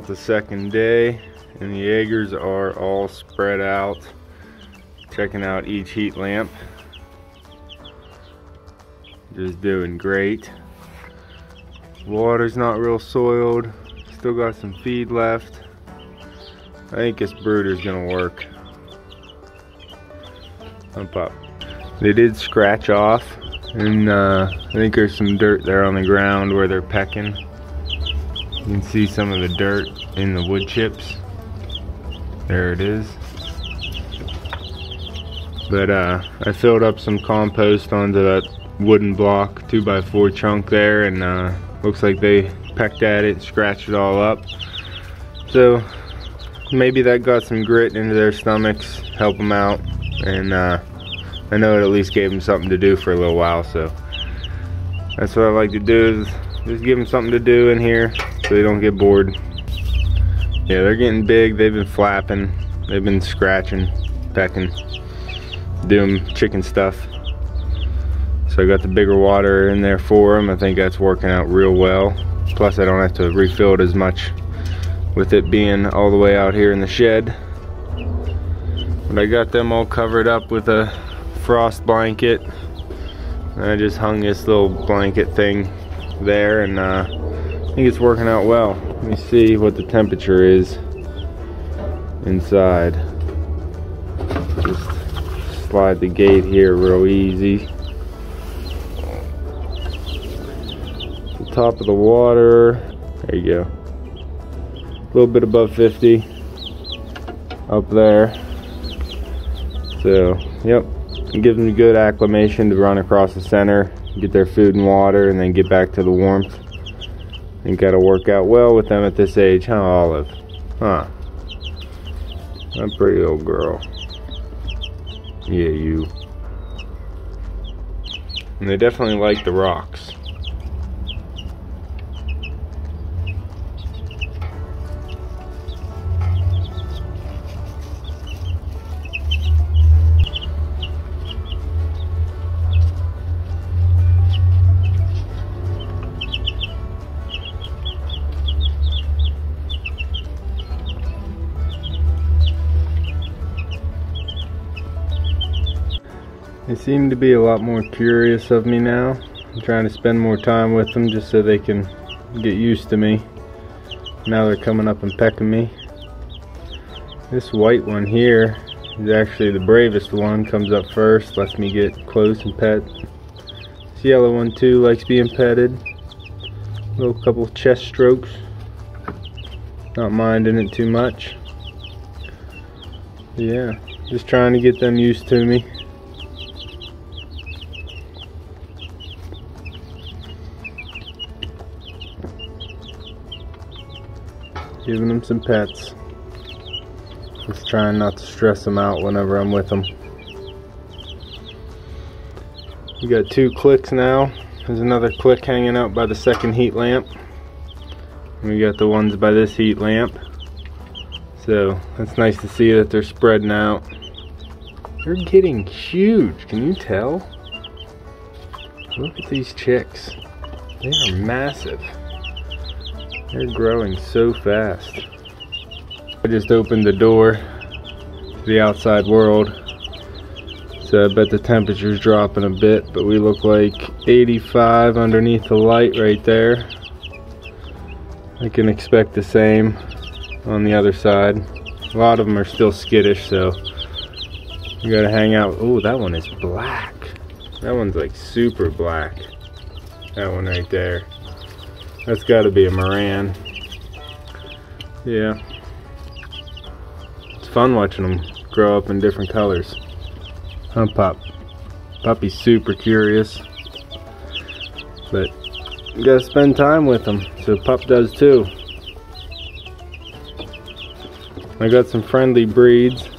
out the second day, and the eggers are all spread out. Checking out each heat lamp. Just doing great. Water's not real soiled. Still got some feed left. I think this brooder's gonna work. Pump up. They did scratch off, and I think there's some dirt there on the ground where they're pecking. You can see some of the dirt in the wood chips. There it is. But I filled up some compost onto that wooden block 2x4 chunk there, and looks like they pecked at it, scratched it all up. So maybe that got some grit into their stomachs, help them out, and I know it at least gave them something to do for a little while. So that's what I like to do, is just give them something to do in here so they don't get bored. Yeah, they're getting big. They've been flapping, they've been scratching, pecking, doing chicken stuff. So I got the bigger water in there for them. I think that's working out real well. Plus I don't have to refill it as much with it being all the way out here in the shed. But I got them all covered up with a frost blanket. And I just hung this little blanket thing there, and I think it's working out well. Let me see what the temperature is inside. Just slide the gate here real easy. The top of the water, there you go. A little bit above 50 up there. So, yep, it gives them good acclimation to run across the center, get their food and water, and then get back to the warmth. I think that'll work out well with them at this age, huh, Olive? Huh? A pretty little girl. Yeah, you. And they definitely like the rocks. They seem to be a lot more curious of me now. I'm trying to spend more time with them just so they can get used to me. Now they're coming up and pecking me. This white one here is actually the bravest one. Comes up first, lets me get close and pet. This yellow one too likes being petted. Little couple chest strokes. Not minding it too much. Yeah, just trying to get them used to me. Giving them some pets. Just trying not to stress them out whenever I'm with them. We got 2 clicks now. There's another click hanging out by the second heat lamp. And we got the ones by this heat lamp. So it's nice to see that they're spreading out. They're getting huge, can you tell? Look at these chicks. They are massive. They're growing so fast. I just opened the door to the outside world, so I bet the temperature's dropping a bit, but we look like 85 underneath the light right there. I can expect the same on the other side. A lot of them are still skittish, so you gotta hang out. Oh, that one is black. That one's like super black. That one right there. That's got to be a Moran. Yeah. It's fun watching them grow up in different colors. Huh, Pup? Puppy's super curious. But you gotta spend time with them, so Pup does too. I got some friendly breeds.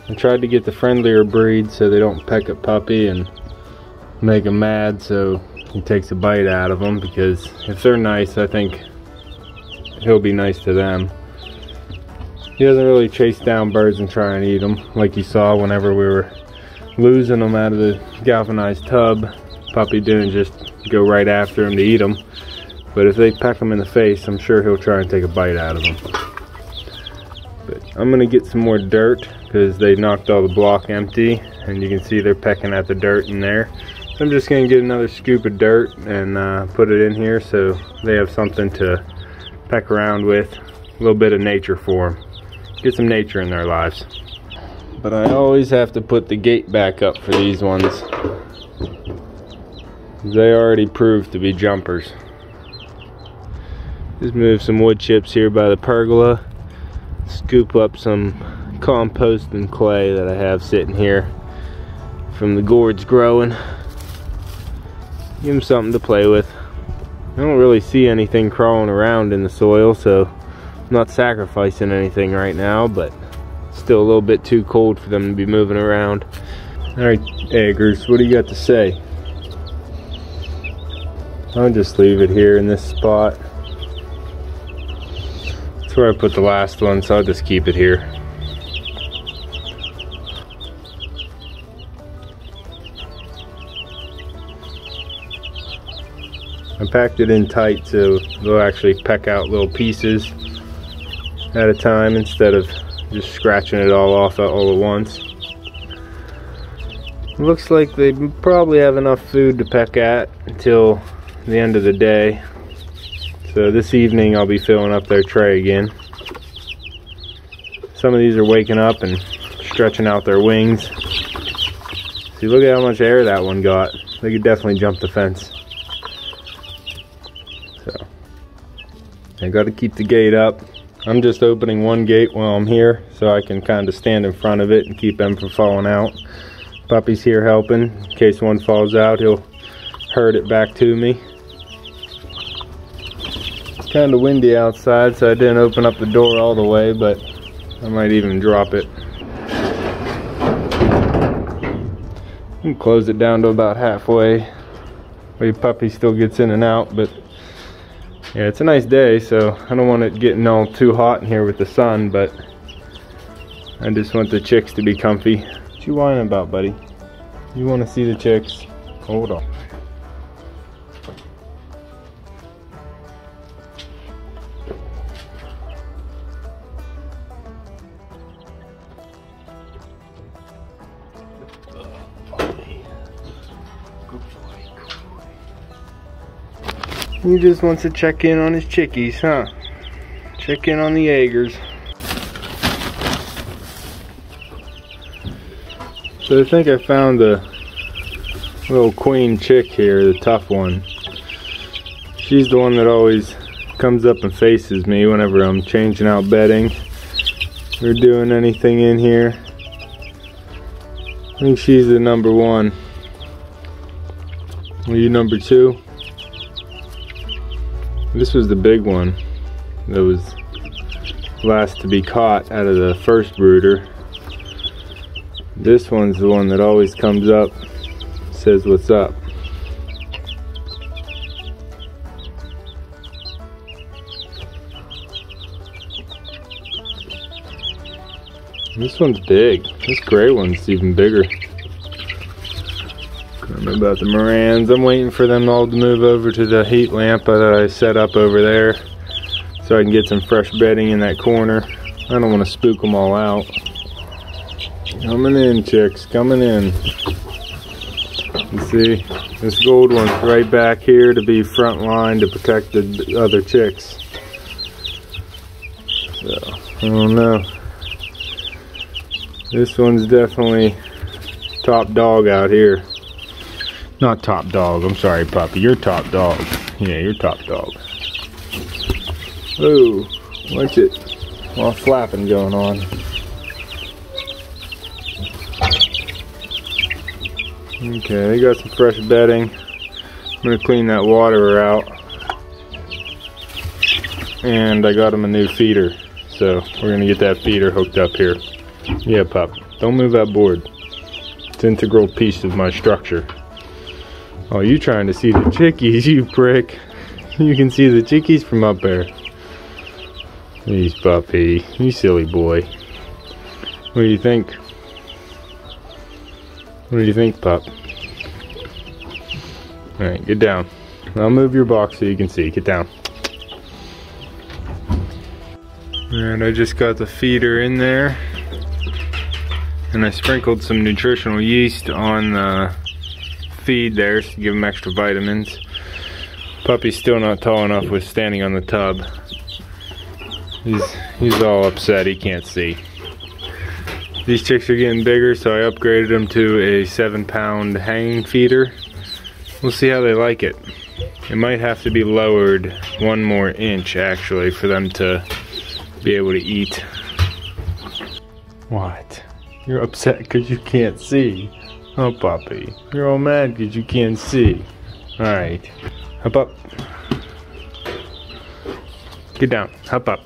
I tried to get the friendlier breeds so they don't peck at Puppy and make him mad, so he takes a bite out of them, because if they're nice, I think he'll be nice to them. He doesn't really chase down birds and try and eat them like you saw whenever we were losing them out of the galvanized tub. Puppy didn't just go right after him to eat them. But if they peck him in the face, I'm sure he'll try and take a bite out of them. But I'm gonna get some more dirt because they knocked all the block empty, and you can see they're pecking at the dirt in there. So I'm just gonna get another scoop of dirt and put it in here so they have something to peck around with. A little bit of nature for them. Get some nature in their lives. But I always have to put the gate back up for these ones. They already proved to be jumpers. Just move some wood chips here by the pergola. Scoop up some compost and clay that I have sitting here from the gourds growing. Give them something to play with. I don't really see anything crawling around in the soil, so I'm not sacrificing anything right now, but still a little bit too cold for them to be moving around. Alright, eggers, what do you got to say? I'll just leave it here in this spot. That's where I put the last one, so I'll just keep it here. I packed it in tight so they'll actually peck out little pieces at a time instead of just scratching it all off all at once. It looks like they probably have enough food to peck at until the end of the day. So this evening I'll be filling up their tray again. Some of these are waking up and stretching out their wings. See, look at how much air that one got. They could definitely jump the fence. So I got to keep the gate up. I'm just opening one gate while I'm here so I can kind of stand in front of it and keep them from falling out. Puppy's here helping. In case one falls out, he'll herd it back to me. It's kind of windy outside, so I didn't open up the door all the way, but I might even drop it. You can close it down to about halfway. Puppy still gets in and out, but yeah, it's a nice day, so I don't want it getting all too hot in here with the sun, but I just want the chicks to be comfy. What you whining about, buddy? You want to see the chicks? Hold on. He just wants to check in on his chickies, huh? Check in on the eggers. So I think I found the little queen chick here, the tough one. She's the one that always comes up and faces me whenever I'm changing out bedding or doing anything in here. I think she's the number one. Are you number two? This was the big one that was last to be caught out of the first brooder. This one's the one that always comes up, says what's up. This one's big. This gray one's even bigger. I don't know about the Morans. I'm waiting for them all to move over to the heat lamp that I set up over there so I can get some fresh bedding in that corner. I don't want to spook them all out. Coming in, chicks, coming in. You see, this gold one's right back here to be front line to protect the other chicks. So, I don't know. This one's definitely top dog out here. Not top dog, I'm sorry, puppy. You're top dog. Yeah, you're top dog. Oh, watch it. A lot of flapping going on. Okay, they got some fresh bedding. I'm gonna clean that water out. And I got them a new feeder. So we're gonna get that feeder hooked up here. Yeah, pup. Don't move that board. It's an integral piece of my structure. Oh, you trying to see the chickies, you prick. You can see the chickies from up there. Jeez, puppy. You silly boy. What do you think? What do you think, pup? Alright, get down. I'll move your box so you can see. Get down. And I just got the feeder in there. And I sprinkled some nutritional yeast on the feed there to give him extra vitamins. Puppy's still not tall enough with standing on the tub. He's all upset he can't see. These chicks are getting bigger, so I upgraded them to a 7-pound hanging feeder. We'll see how they like it. It might have to be lowered 1 more inch actually for them to be able to eat. What? You're upset because you can't see. Oh, puppy. You're all mad because you can't see. Alright. Hop up. Get down. Hop up.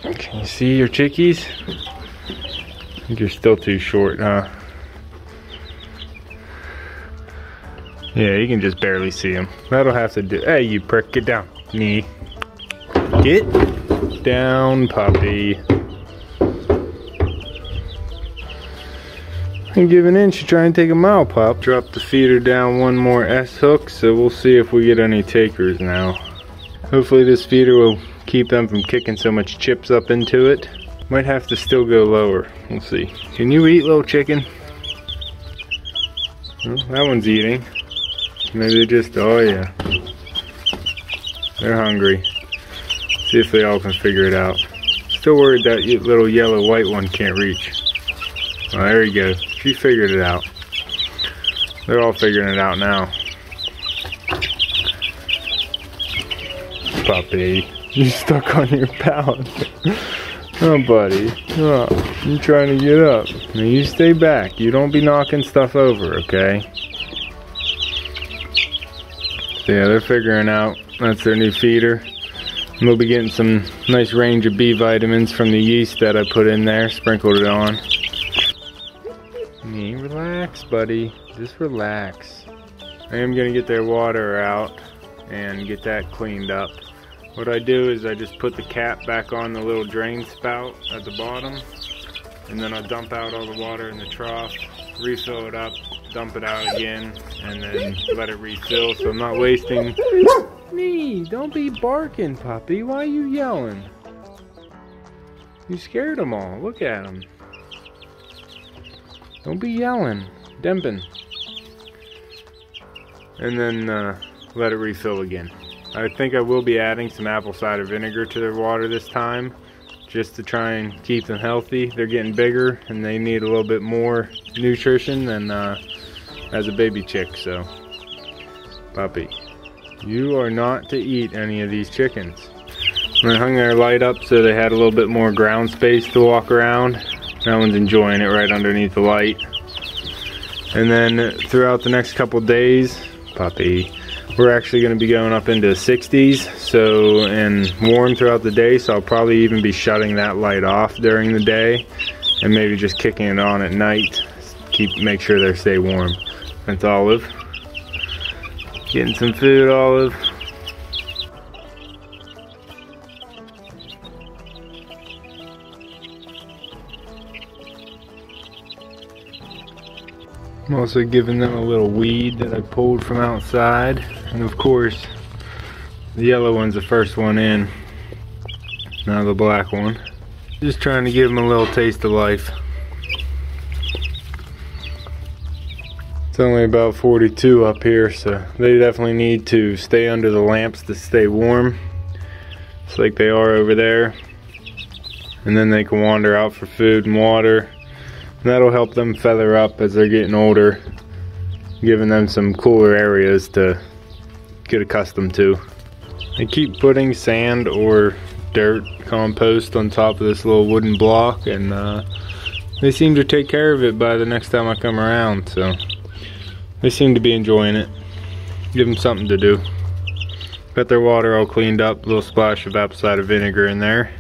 Can you see your chickies? I think you're still too short, huh? Yeah, you can just barely see them. That'll have to do. Hey, you prick. Get down. Knee. Get down, puppy. And give an inch to try and take a mile, pup. Drop the feeder down 1 more S-hook, so we'll see if we get any takers now. Hopefully this feeder will keep them from kicking so much chips up into it. Might have to still go lower. We'll see. Can you eat, little chicken? Well, that one's eating. Maybe they just, oh yeah. They're hungry. See if they all can figure it out. Still worried that little yellow white one can't reach. Oh, there you go. She figured it out. They're all figuring it out now. Puppy, you stuck on your pallet. Oh, buddy. Oh, you trying to get up. Now you stay back. You don't be knocking stuff over, okay? So yeah, they're figuring out. That's their new feeder. And we'll be getting some nice range of B vitamins from the yeast that I put in there. Sprinkled it on. Relax, buddy. Just relax. I am going to get their water out and get that cleaned up. What I do is I just put the cap back on the little drain spout at the bottom, and then I dump out all the water in the trough, refill it up, dump it out again, and then let it refill so I'm not wasting. Nee, don't be barking, puppy. Why are you yelling? You scared them all. Look at them. Don't be yelling. Demping. And then let it refill again. I think I will be adding some apple cider vinegar to their water this time, just to try and keep them healthy. They're getting bigger and they need a little bit more nutrition than as a baby chick. So, puppy, you are not to eat any of these chickens. I hung their light up so they had a little bit more ground space to walk around. That one's enjoying it right underneath the light. And then throughout the next couple days, puppy, we're actually going to be going up into the 60s, so, and warm throughout the day, so I'll probably even be shutting that light off during the day and maybe just kicking it on at night. Make sure they stay warm. That's Olive. Getting some food, Olive. I'm also giving them a little weed that I pulled from outside. And of course, the yellow one's the first one in. Now the black one. Just trying to give them a little taste of life. It's only about 42 up here, so they definitely need to stay under the lamps to stay warm. Just like they are over there. And then they can wander out for food and water. And that'll help them feather up as they're getting older, giving them some cooler areas to get accustomed to. I keep putting sand or dirt compost on top of this little wooden block, and they seem to take care of it by the next time I come around, so they seem to be enjoying it. Give them something to do. Got their water all cleaned up, a little splash of apple cider vinegar in there.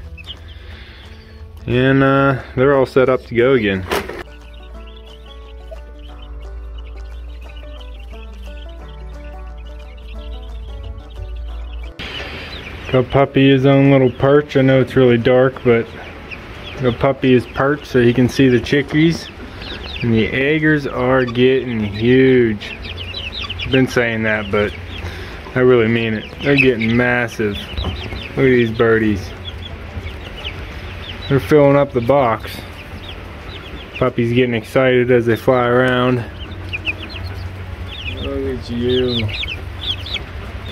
And they're all set up to go again. Got Puppy his own little perch. I know it's really dark, but the puppy is perched so he can see the chickies. And the eggers are getting huge. I've been saying that, but I really mean it. They're getting massive. Look at these birdies. They're filling up the box. Puppy's getting excited as they fly around. Look at you.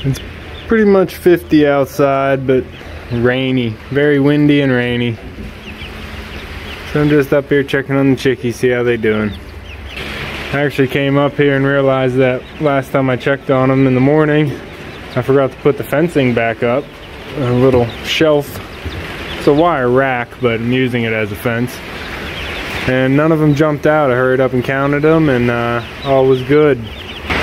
It's pretty much 50 outside, but rainy. Very windy and rainy. So I'm just up here checking on the chickies, see how they're doing. I actually came up here and realized that last time I checked on them in the morning, I forgot to put the fencing back up. A little shelf. It's a wire rack, but I'm using it as a fence. And none of them jumped out. I hurried up and counted them, and all was good.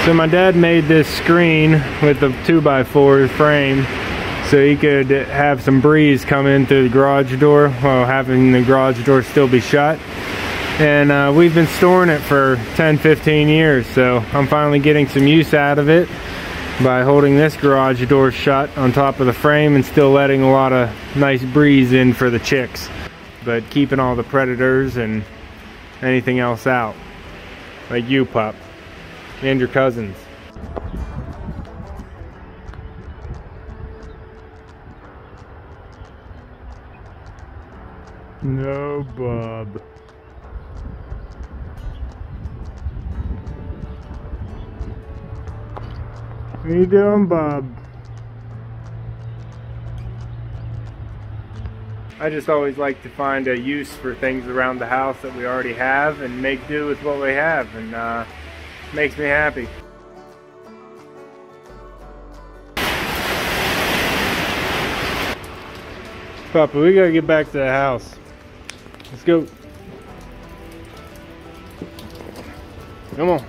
So my dad made this screen with a 2x4 frame so he could have some breeze come in through the garage door while having the garage door still be shut. And we've been storing it for 10-15 years, so I'm finally getting some use out of it by holding this garage door shut on top of the frame and still letting a lot of nice breeze in for the chicks, but keeping all the predators and anything else out, like you, pup, and your cousins. No, bub. What you doing, bub? I just always like to find a use for things around the house that we already have and make do with what we have, and makes me happy. Papa, we gotta get back to the house. Let's go. Come on.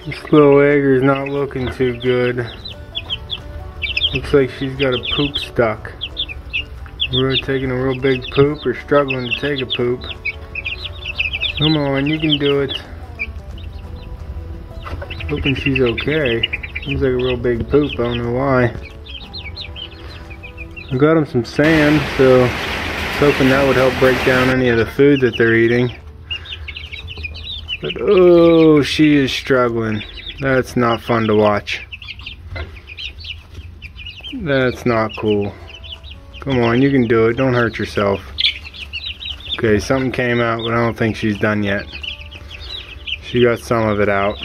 This little egger's not looking too good. Looks like she's got a poop stuck. We're taking a real big poop or struggling to take a poop. Come on, you can do it. Hoping she's okay. Seems like a real big poop, I don't know why. I got them some sand, so I was hoping that would help break down any of the food that they're eating. But oh, she is struggling. That's not fun to watch. That's not cool. Come on, you can do it. Don't hurt yourself. Okay, something came out, but I don't think she's done yet. She got some of it out.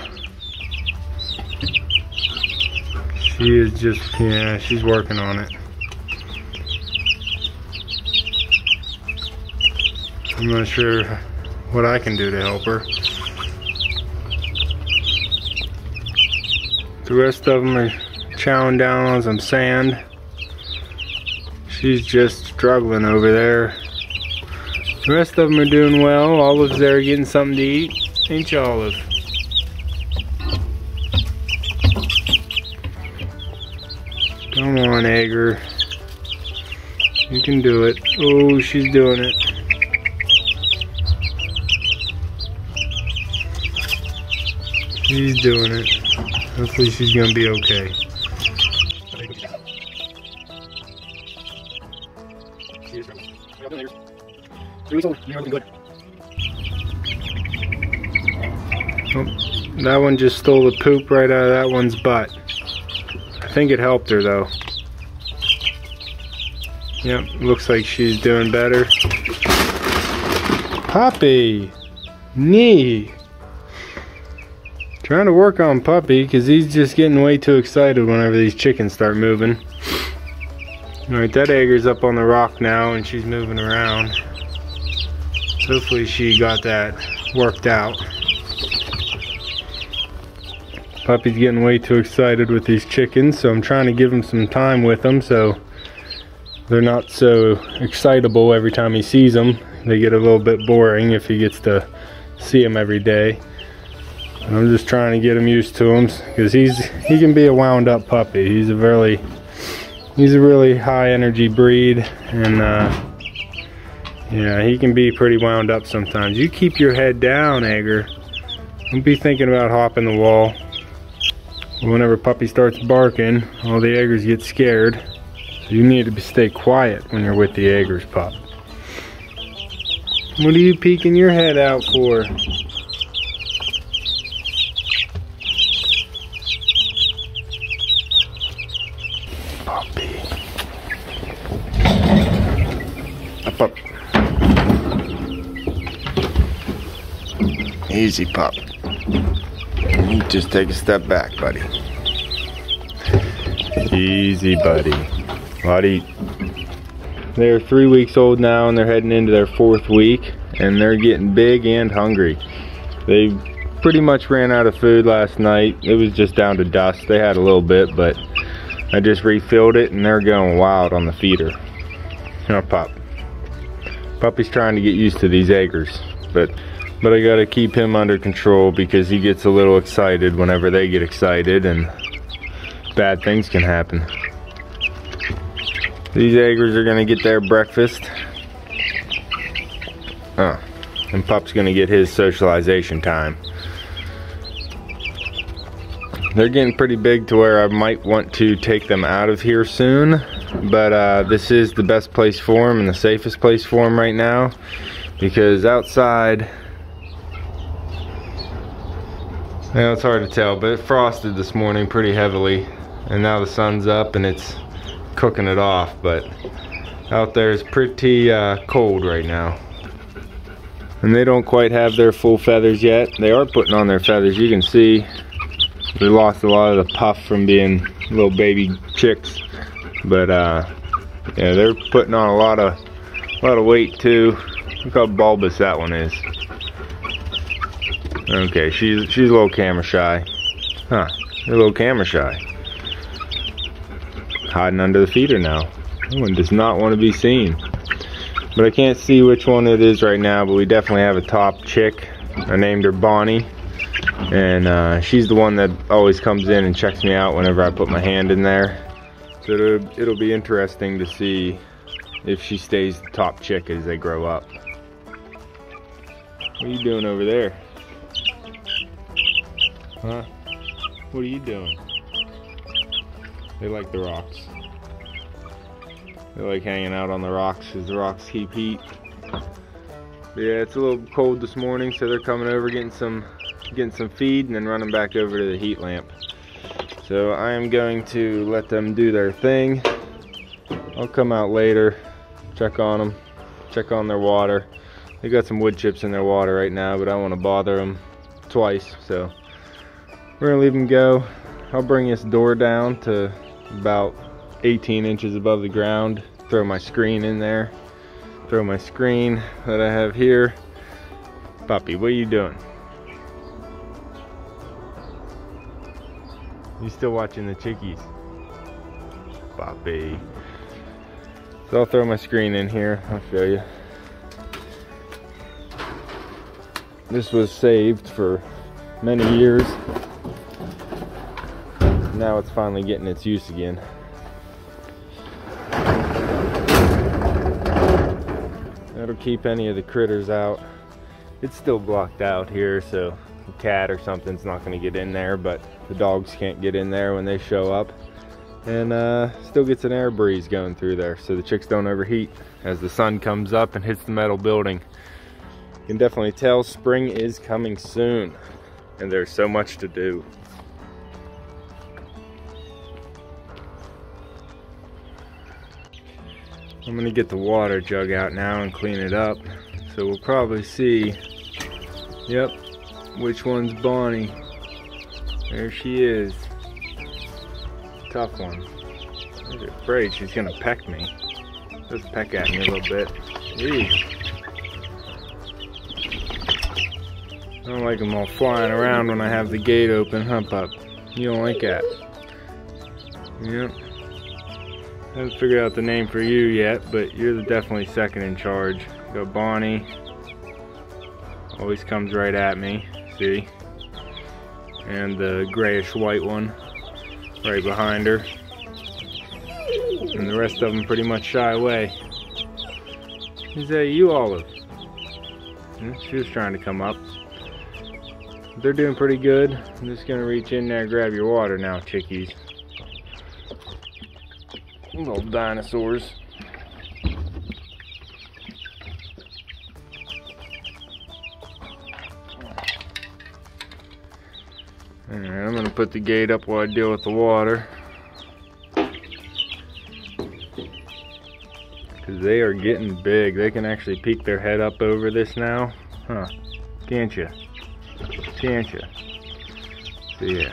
She is just, yeah, she's working on it. I'm not sure what I can do to help her. The rest of them are chowing down on some sand. She's just struggling over there. The rest of them are doing well. Olive's there getting something to eat. Ain't you, Olive? Come on, Egger. You can do it. Oh, she's doing it. She's doing it. Hopefully she's gonna be okay. Oh, that one just stole the poop right out of that one's butt. I think it helped her though. Yep, looks like she's doing better. Puppy! Knee! Trying to work on Puppy because he's just getting way too excited whenever these chickens start moving. Alright, that egger's up on the rock now and she's moving around. Hopefully she got that worked out. Puppy's getting way too excited with these chickens, so I'm trying to give him some time with them so they're not so excitable every time he sees them. They get a little bit boring if he gets to see them every day. I'm just trying to get him used to him because he can be a wound up puppy. He's a really high energy breed, and yeah, he can be pretty wound up sometimes. You keep your head down, Egger. Don't be thinking about hopping the wall. Whenever Puppy starts barking, all the Eggers get scared. So you need to stay quiet when you're with the Eggers, pup. What are you peeking your head out for? Puppy. Up. Easy, pup. You just take a step back, buddy. Easy, buddy. Buddy. They're 3 weeks old now and they're heading into their 4th week, and they're getting big and hungry. They pretty much ran out of food last night. It was just down to dust. They had a little bit, but I just refilled it and they're going wild on the feeder. Now, pup. Puppy's trying to get used to these acres, but I gotta keep him under control because he gets a little excited whenever they get excited, and bad things can happen. These eggers are gonna get their breakfast. And Pup's gonna get his socialization time. They're getting pretty big to where I might want to take them out of here soon, but this is the best place for them and the safest place for them right now, because outside, well, it's hard to tell, but it frosted this morning pretty heavily, and now the sun's up and it's cooking it off, but out there is pretty cold right now. And they don't quite have their full feathers yet. They are putting on their feathers. You can see they lost a lot of the puff from being little baby chicks, but yeah, they're putting on a lot of weight too. Look how bulbous that one is. Okay, she's a little camera shy. Huh, a little camera shy. Hiding under the feeder now. That one does not want to be seen. But I can't see which one it is right now, but we definitely have a top chick. I named her Bonnie. And she's the one that always comes in and checks me out whenever I put my hand in there. So it'll be interesting to see if she stays the top chick as they grow up. What are you doing over there? Huh? What are you doing? They like the rocks. They like hanging out on the rocks because the rocks keep heat. But yeah, it's a little cold this morning, so they're coming over getting some feed and then running back over to the heat lamp. So I am going to let them do their thing. I'll come out later, check on them, check on their water. They got some wood chips in their water right now, but I don't want to bother them twice, so we're gonna leave them go. I'll bring this door down to about 18 inches above the ground, throw my screen in there, throw my screen that I have here. Puppy, what are you doing? You still watching the chickies? Puppy. So I'll throw my screen in here, I'll show you. This was saved for many years. Now it's finally getting its use again. That'll keep any of the critters out. It's still blocked out here, so a cat or something's not going to get in there, but the dogs can't get in there when they show up. And still gets an air breeze going through there, so the chicks don't overheat as the sun comes up and hits the metal building. You can definitely tell spring is coming soon, and there's so much to do. I'm gonna get the water jug out now and clean it up. So we'll probably see, yep, which one's Bonnie. There she is. Tough one. I'm afraid she's gonna peck me. Just peck at me a little bit. Jeez. I don't like them all flying around when I have the gate open, huh, pup? You don't like that. Yep. I haven't figured out the name for you yet, but you're definitely second in charge. Go Bonnie. Always comes right at me, see? And the grayish white one right behind her. And the rest of them pretty much shy away. Is that you, Olive? She was trying to come up. They're doing pretty good. I'm just gonna reach in there and grab your water now, chickies. Little dinosaurs. put the gate up while I deal with the water. Because they are getting big. They can actually peek their head up over this now. Huh. Can't you? Can't you? So yeah.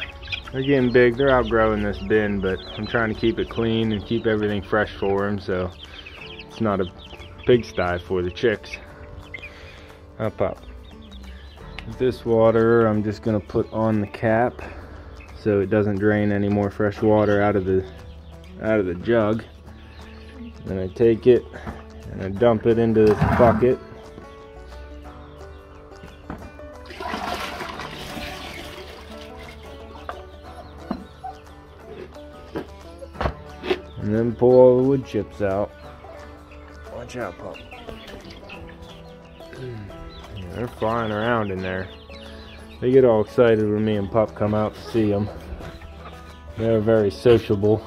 They're getting big. They're outgrowing this bin, but I'm trying to keep it clean and keep everything fresh for them, so it's not a pigsty for the chicks. Up. This water I'm just gonna put on the cap so it doesn't drain any more fresh water out of the jug. Then I take it and I dump it into this bucket. And then pull all the wood chips out. Watch out, pup. Yeah, they're flying around in there. They get all excited when me and pup come out to see them. They're very sociable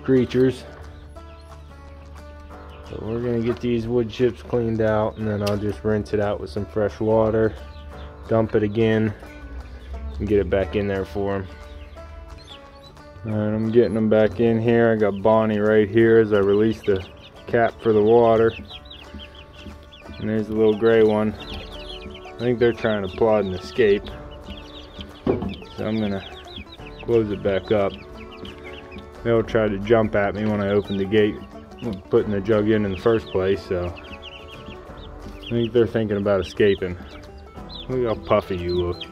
creatures. So we're gonna get these wood chips cleaned out, and then I'll just rinse it out with some fresh water, dump it again, and get it back in there for them. Alright, I'm getting them back in here. I got Bonnie right here as I release the cap for the water. And there's the little gray one. I think they're trying to plot and escape. So I'm gonna close it back up. They'll try to jump at me when I open the gate, putting the jug in the first place, so I think they're thinking about escaping. Look how puffy you look.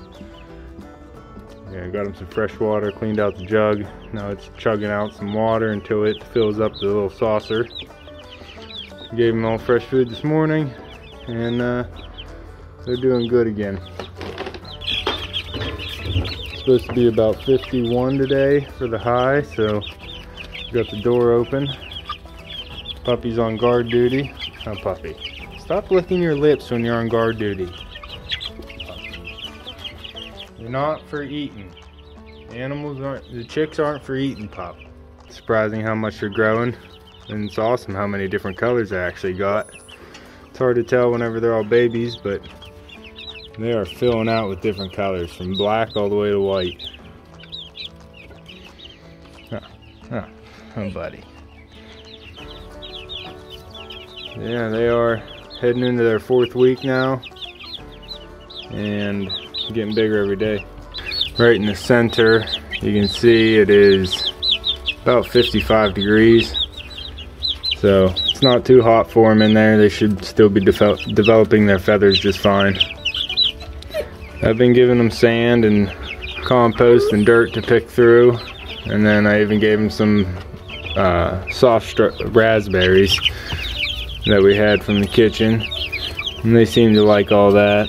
Yeah, I got him some fresh water, cleaned out the jug. Now it's chugging out some water until it fills up the little saucer. Gave them all fresh food this morning, and they're doing good again. It's supposed to be about 51 today for the high, so got the door open. Puppy's on guard duty. Oh, puppy. Stop licking your lips when you're on guard duty. They're not for eating. The chicks aren't for eating, pup. Surprising how much they're growing. And it's awesome how many different colors I actually got. It's hard to tell whenever they're all babies, but they are filling out with different colors, from black all the way to white. Oh, buddy. Yeah, they are heading into their 4th week now, and getting bigger every day. Right in the center, you can see it is about 55 degrees. So it's not too hot for them in there. They should still be developing their feathers just fine. I've been giving them sand and compost and dirt to pick through. And then I even gave them some soft raspberries that we had from the kitchen. And they seem to like all that.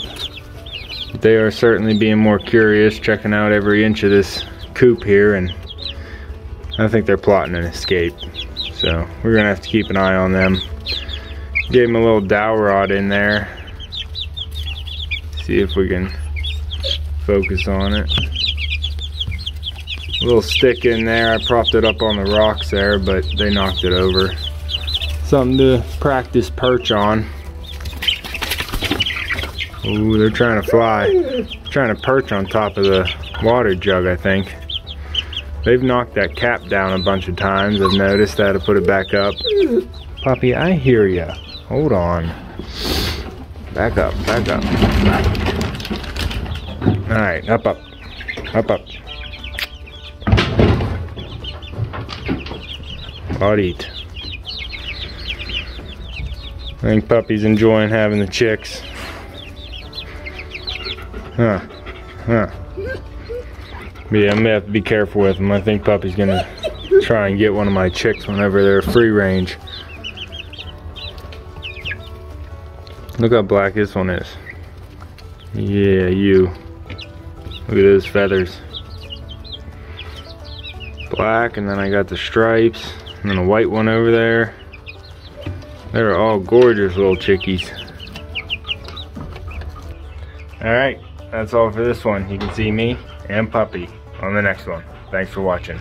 They are certainly being more curious, checking out every inch of this coop here, and I think they're plotting an escape. So we're gonna have to keep an eye on them. Gave them a little dowel rod in there. See if we can focus on it. A little stick in there. I propped it up on the rocks there, but they knocked it over. Something to practice perch on. Ooh, they're trying to fly. Trying to perch on top of the water jug, I think. They've knocked that cap down a bunch of times. I've noticed. I had to put it back up. Puppy, I hear ya. Hold on. Back up, back up. Alright, up, up. Up, up. I'll eat. I think Puppy's enjoying having the chicks. Huh. But yeah, I'm gonna have to be careful with him. I think Puppy's gonna try and get one of my chicks whenever they're free range. Look how black this one is. Yeah, you. Look at those feathers. Black, and then I got the stripes, and then a white one over there. They're all gorgeous little chickies. Alright, that's all for this one. You can see me and Puppy on the next one. Thanks for watching.